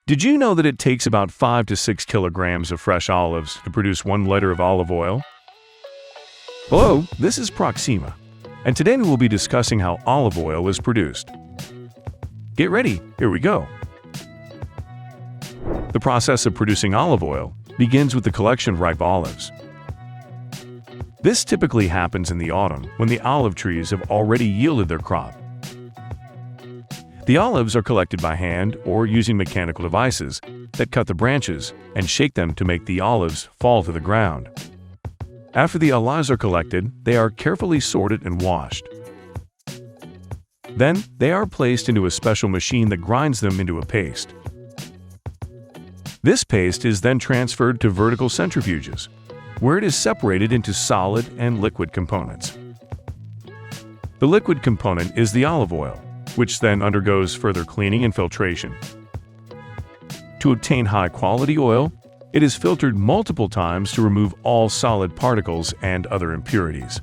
Did you know that it takes about 5 to 6 kilograms of fresh olives to produce 1 liter of olive oil? Hello, this is Proxima, and today we will be discussing how olive oil is produced. Get ready, here we go. The process of producing olive oil begins with the collection of ripe olives. This typically happens in the autumn when the olive trees have already yielded their crop. The olives are collected by hand or using mechanical devices that cut the branches and shake them to make the olives fall to the ground. After the olives are collected, they are carefully sorted and washed. Then, they are placed into a special machine that grinds them into a paste. This paste is then transferred to vertical centrifuges, where it is separated into solid and liquid components. The liquid component is the olive oil, which then undergoes further cleaning and filtration. To obtain high-quality oil, it is filtered multiple times to remove all solid particles and other impurities.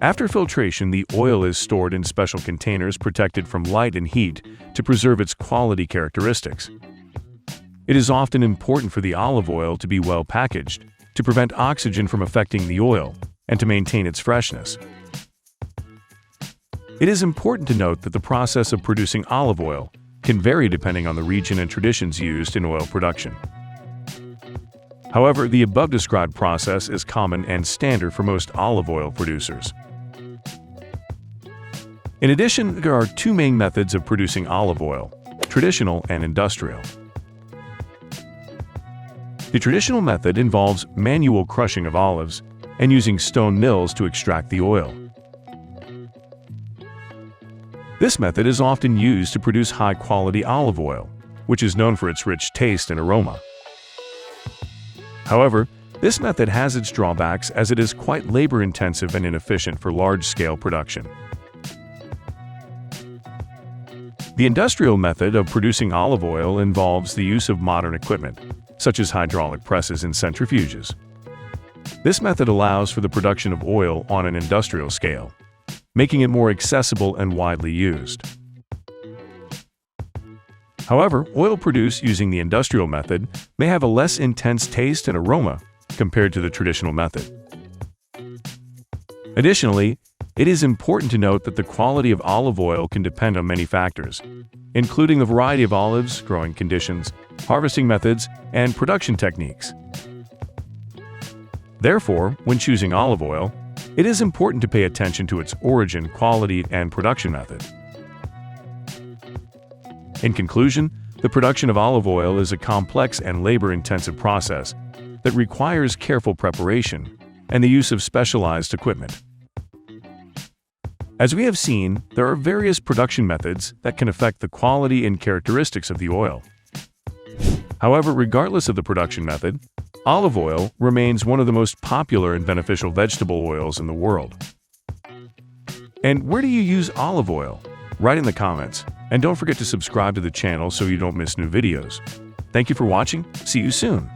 After filtration, the oil is stored in special containers protected from light and heat to preserve its quality characteristics. It is often important for the olive oil to be well packaged to prevent oxygen from affecting the oil and to maintain its freshness. It is important to note that the process of producing olive oil can vary depending on the region and traditions used in oil production. However, the above-described process is common and standard for most olive oil producers. In addition, there are two main methods of producing olive oil: traditional and industrial. The traditional method involves manual crushing of olives and using stone mills to extract the oil. This method is often used to produce high-quality olive oil, which is known for its rich taste and aroma. However, this method has its drawbacks as it is quite labor-intensive and inefficient for large-scale production. The industrial method of producing olive oil involves the use of modern equipment, such as hydraulic presses and centrifuges. This method allows for the production of oil on an industrial scale, making it more accessible and widely used. However, oil produced using the industrial method may have a less intense taste and aroma compared to the traditional method. Additionally, it is important to note that the quality of olive oil can depend on many factors, including the variety of olives, growing conditions, harvesting methods, and production techniques. Therefore, when choosing olive oil, it is important to pay attention to its origin, quality, and production method. In conclusion, the production of olive oil is a complex and labor-intensive process that requires careful preparation and the use of specialized equipment. As we have seen, there are various production methods that can affect the quality and characteristics of the oil. However, regardless of the production method, olive oil remains one of the most popular and beneficial vegetable oils in the world. And where do you use olive oil? Write in the comments, and don't forget to subscribe to the channel so you don't miss new videos. Thank you for watching. See you soon.